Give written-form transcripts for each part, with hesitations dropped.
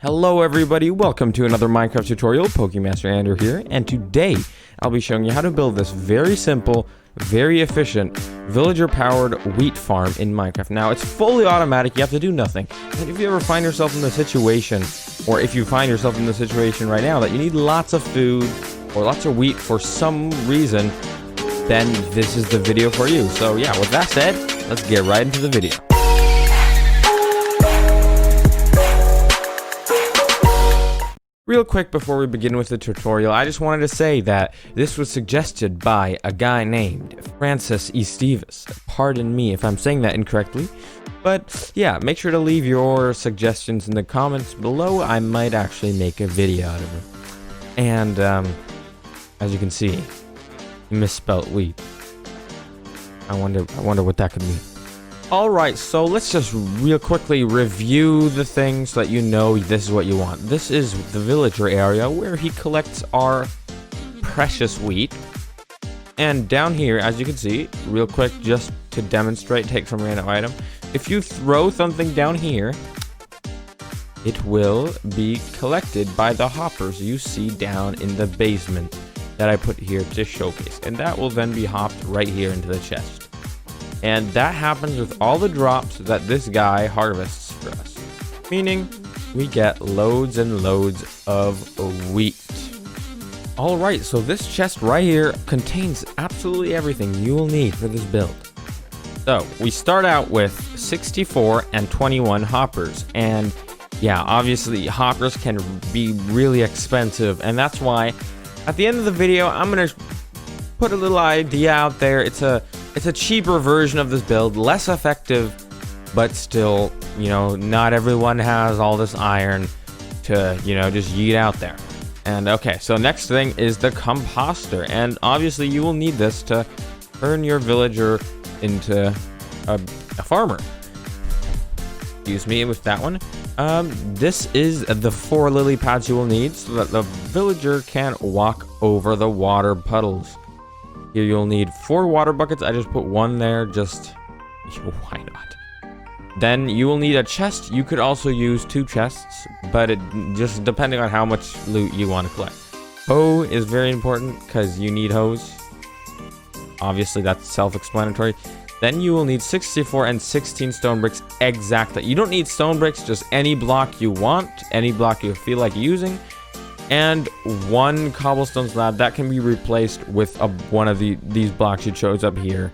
Hello everybody, welcome to another Minecraft tutorial. Pokemaster Andrew here, and today I'll be showing you how to build this very simple, very efficient, villager-powered wheat farm in Minecraft. Now, it's fully automatic, you have to do nothing. And if you ever find yourself in the situation, or if you find yourself in the situation right now that you need lots of food, or lots of wheat for some reason, then this is the video for you. So yeah, with that said, let's get right into the video. Real quick before we begin with the tutorial, I just wanted to say that this was suggested by a guy named Francis E. Stevens. Pardon me if I'm saying that incorrectly, but yeah, make sure to leave your suggestions in the comments below. I might actually make a video out of it. And as you can see, misspelt wheat. I wonder what that could mean. Alright, so let's just real quickly review the things so that you know this is what you want. This is the villager area where he collects our precious wheat. And down here, as you can see, real quick, just to demonstrate, take some random item. If you throw something down here, it will be collected by the hoppers you see down in the basement that I put here to showcase. And that will then be hopped right here into the chest. And that happens with all the drops that this guy harvests for us. Meaning, we get loads and loads of wheat. Alright, so this chest right here contains absolutely everything you will need for this build. So, we start out with 64 and 21 hoppers. And yeah, obviously hoppers can be really expensive. And that's why, at the end of the video, I'm going to put a little idea out there. It's a cheaper version of this build, less effective, but still, you know, not everyone has all this iron to, you know, just yeet out there. And okay, so next thing is the composter, and obviously you will need this to turn your villager into a farmer. Excuse me with that one. This is the 4 lily pads you will need so that the villager can walk over the water puddles. Here you'll need 4 water buckets. I just put 1 there, just why not? Then you will need a chest. You could also use 2 chests, but it just depending on how much loot you want to collect. Hoe is very important because you need hoes. Obviously, that's self-explanatory. Then you will need 64 and 16 stone bricks exactly. You don't need stone bricks, just any block you want, any block you feel like using. And 1 cobblestone slab that can be replaced with one of these blocks you chose up here.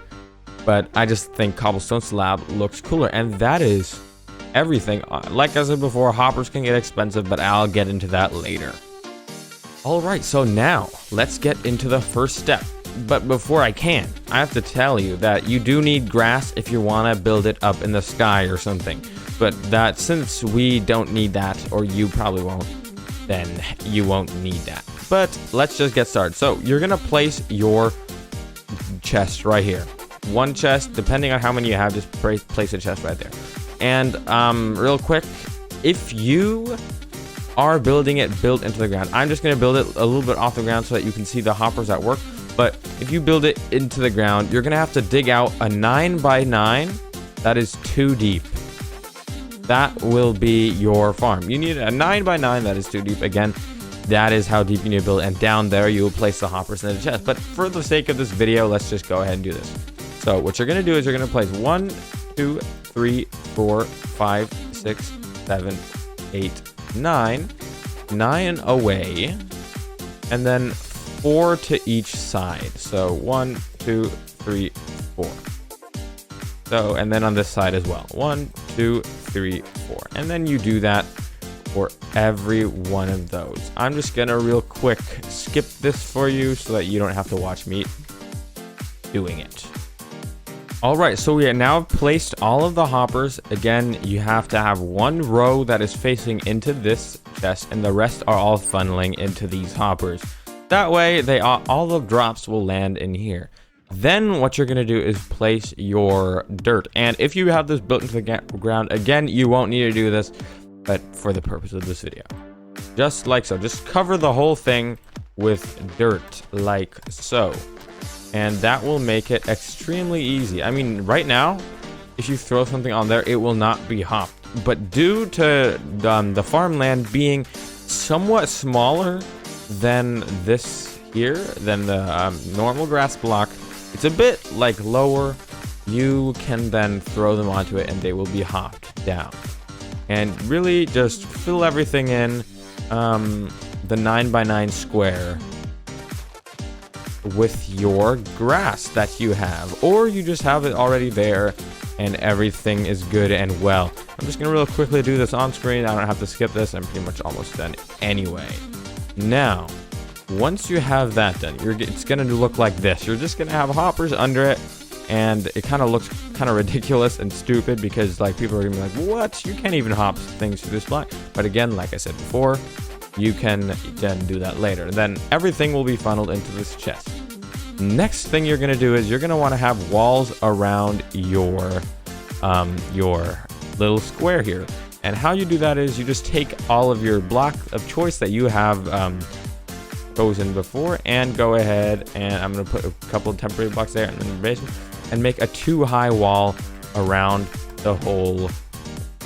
But I just think cobblestone slab looks cooler, and that is everything. Like I said before, hoppers can get expensive, but I'll get into that later. Alright, so now let's get into the first step. But before I can, I have to tell you that you do need grass if you want to build it up in the sky or something. But that since we don't need that, or you probably won't, then you won't need that. But let's just get started. So you're gonna place your chest right here. 1 chest, depending on how many you have, just place a chest right there. And real quick, if you are building it built into the ground, I'm just gonna build it a little bit off the ground so that you can see the hoppers at work. But if you build it into the ground, you're gonna have to dig out a 9x9 that is 2 deep. That will be your farm. You need a 9x9 that is 2 deep. Again, that is how deep you need to build. And down there, you will place the hoppers in the chest. But for the sake of this video, let's just go ahead and do this. So what you're going to do is you're going to place 1, 2, 3, 4, 5, 6, 7, 8, 9. 9 away. And then 4 to each side. So 1, 2, 3, 4. So, and then on this side as well. 1, 2, 3, 4. And then you do that for every one of those. I'm just gonna real quick skip this for you so that you don't have to watch me doing it. Alright, so we have now placed all of the hoppers. Again, you have to have 1 row that is facing into this chest, and the rest are all funneling into these hoppers. That way, all the drops will land in here. Then what you're going to do is place your dirt. And if you have this built into the ground, again, you won't need to do this, but for the purpose of this video. Just like so. Just cover the whole thing with dirt, like so. And that will make it extremely easy. I mean, right now, if you throw something on there, it will not be hopped. but due to the farmland being somewhat smaller than this here, than the normal grass block, it's a bit like lower. You can then throw them onto it and they will be hopped down. And really just fill everything in the 9x9 square with your grass that you have, or you just have it already there and everything is good and well. I'm just gonna real quickly do this on screen. I don't have to skip this. I'm pretty much almost done anyway. Now, once you have that done, it's gonna look like this. You're just gonna have hoppers under it, and it kind of looks kind of ridiculous and stupid because like people are gonna be like, what? You can't even hop things through this block. But again, like I said before, you can then do that later. Then everything will be funneled into this chest. Next thing you're gonna do is you're gonna want to have walls around your little square here. And how you do that is you just take all of your block of choice that you have chosen before and go ahead, and I'm gonna put a couple of temporary blocks there and then the basement, and make a 2-high wall around the whole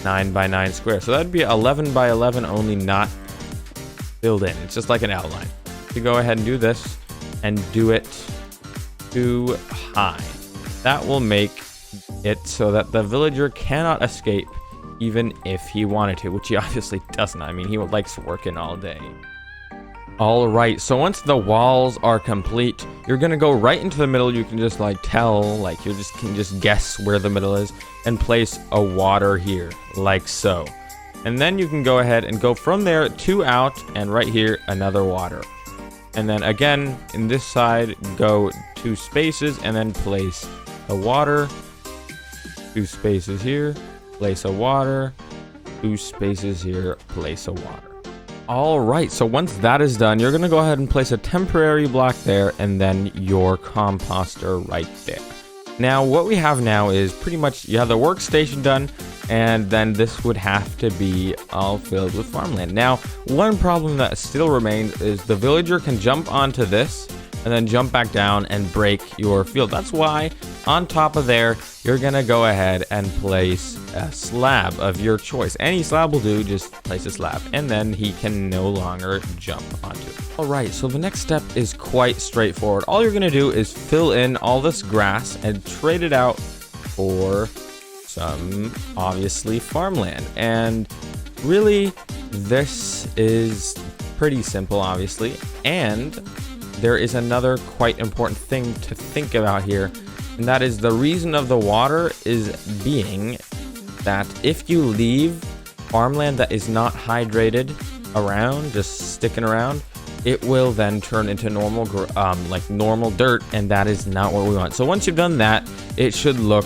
9x9 square. So that'd be 11x11, only not filled in. It's just like an outline. You go ahead and do this and do it 2 high. That will make it so that the villager cannot escape even if he wanted to, which he obviously doesn't. I mean, he likes working all day. All right, so once the walls are complete, you're gonna go right into the middle. You can just like tell, like you just can just guess where the middle is and place a water here, like so. And then you can go ahead and go from there 2 out, and right here, another water. And then again, in this side, go 2 spaces and then place a water. 2 spaces here, place a water. 2 spaces here, place a water. All right, so once that is done, you're gonna go ahead and place a temporary block there and then your composter right there. Now, what we have now is pretty much, you have the workstation done, and then this would have to be all filled with farmland. Now, one problem that still remains is the villager can jump onto this and then jump back down and break your field. That's why on top of there, you're gonna go ahead and place a slab of your choice. Any slab will do, just place a slab, and then he can no longer jump onto it. All right, so the next step is quite straightforward. All you're gonna do is fill in all this grass and trade it out for some, obviously, farmland. And really, this is pretty simple, obviously, and there is another quite important thing to think about here, and that is the reason of the water is being that if you leave farmland that is not hydrated around, just sticking around, it will then turn into normal normal dirt, and that is not what we want. So once you've done that, it should look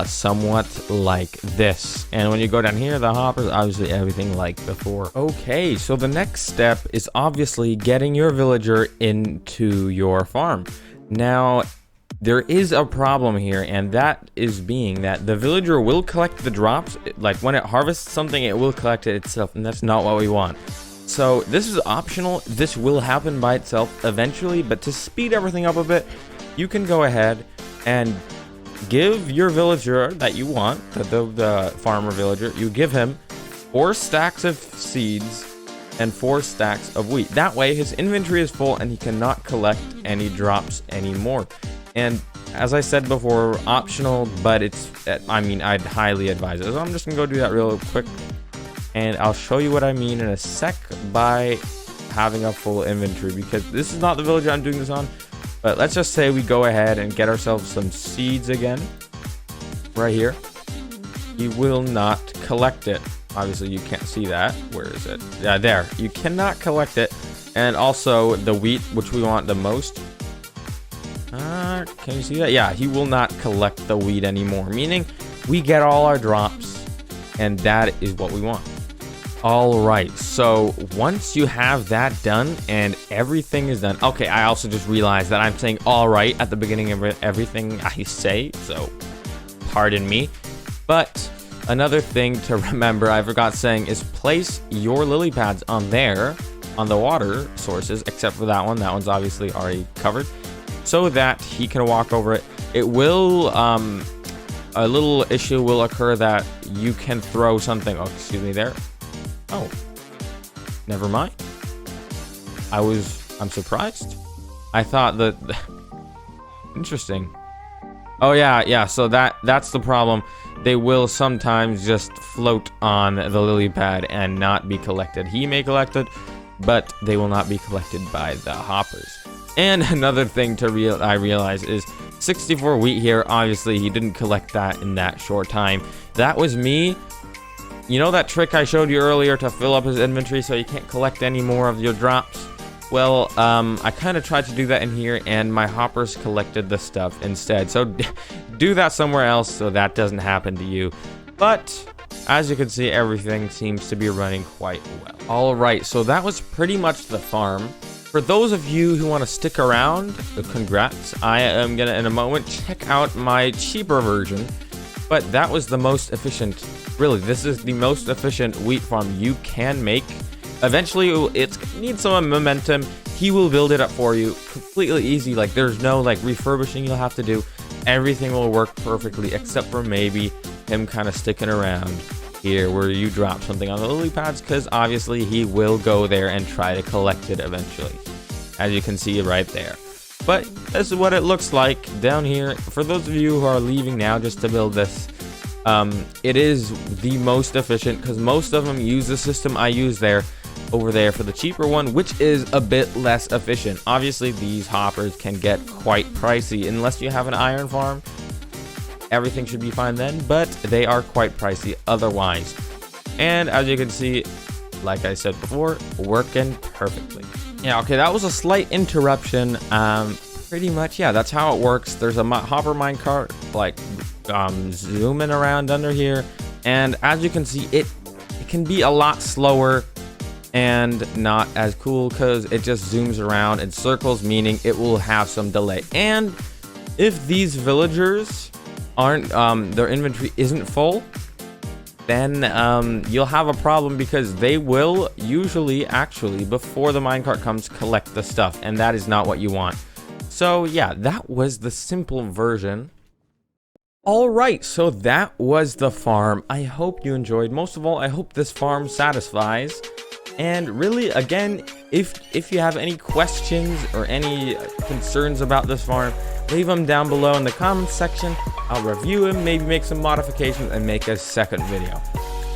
somewhat like this. And when you go down here, the hoppers, obviously everything like before. Okay, so the next step is obviously getting your villager into your farm. Now, there is a problem here, and that is being that the villager will collect the drops. Like when it harvests something, it will collect it itself, and that's not what we want. So this is optional. This will happen by itself eventually, but to speed everything up a bit, you can go ahead and give your villager that you want, the farmer villager, you give him 4 stacks of seeds and 4 stacks of wheat. That way his inventory is full and he cannot collect any drops anymore. And as I said before, optional, but I'd highly advise it. So I'm just gonna go do that real quick, and I'll show you what I mean in a sec by having a full inventory, because this is not the villager I'm doing this on. But let's just say we go ahead and get ourselves some seeds again, right here. He will not collect it. Obviously, you can't see that. Where is it? Yeah, there. You cannot collect it. And also the wheat, which we want the most. Can you see that? Yeah, he will not collect the wheat anymore, meaning we get all our drops, and that is what we want. All right, so once you have that done and everything is done, okay, I also just realized that I'm saying all right at the beginning of everything I say, so pardon me. But another thing to remember, I forgot saying, is place your lily pads on there, on the water sources, except for that one. That one's obviously already covered, so that he can walk over it. It will a little issue will occur that you can throw something. Oh, excuse me there. Oh, never mind. I'm surprised. I thought that. Interesting. Oh yeah. So that's the problem. They will sometimes just float on the lily pad and not be collected. He may collect it, but they will not be collected by the hoppers. And another thing I realize is 64 wheat here. Obviously, he didn't collect that in that short time. That was me. You know that trick I showed you earlier to fill up his inventory so you can't collect any more of your drops? Well, I kind of tried to do that in here, and my hoppers collected the stuff instead. So do that somewhere else so that doesn't happen to you. But as you can see, everything seems to be running quite well. All right, so that was pretty much the farm. For those of you who want to stick around, congrats. I am gonna in a moment check out my cheaper version, but that was the most efficient. Really, this is the most efficient wheat farm you can make. Eventually, it needs some momentum. He will build it up for you. Completely easy. Like, there's no, like, refurbishing you'll have to do. Everything will work perfectly, except for maybe him kind of sticking around here where you drop something on the lily pads, because obviously he will go there and try to collect it eventually, as you can see right there. But this is what it looks like down here. For those of you who are leaving now just to build this, it is the most efficient, because most of them use the system I use over there for the cheaper one, which is a bit less efficient. Obviously, these hoppers can get quite pricey unless you have an iron farm. Everything should be fine then, but they are quite pricey otherwise. And as you can see, like I said before, working perfectly. Yeah, okay, that was a slight interruption. Pretty much, yeah, that's how it works. There's a hopper minecart, like, zooming around under here. And as you can see, it can be a lot slower and not as cool because it just zooms around in circles, meaning it will have some delay. And if these villagers aren't their inventory isn't full, then you'll have a problem, because they will usually actually, before the minecart comes, collect the stuff, and that is not what you want. So yeah, that was the simple version. All right, so that was the farm. I hope you enjoyed. Most of all, I hope this farm satisfies. And really, again, if you have any questions or any concerns about this farm, leave them down below in the comments section. I'll review them, maybe make some modifications, and make a second video.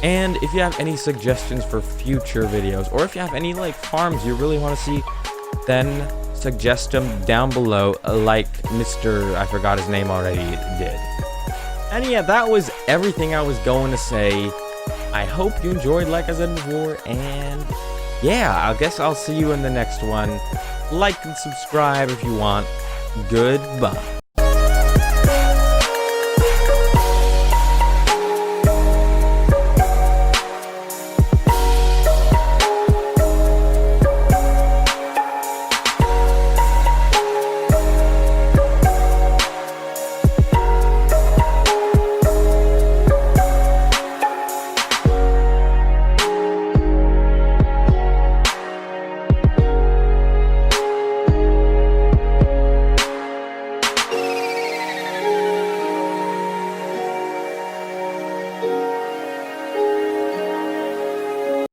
And if you have any suggestions for future videos, or if you have any like farms you really want to see, then suggest them down below, like Mr. I forgot his name already did. And yeah, that was everything I was going to say. I hope you enjoyed, like I said before, and yeah, I guess I'll see you in the next one. Like and subscribe if you want. Goodbye.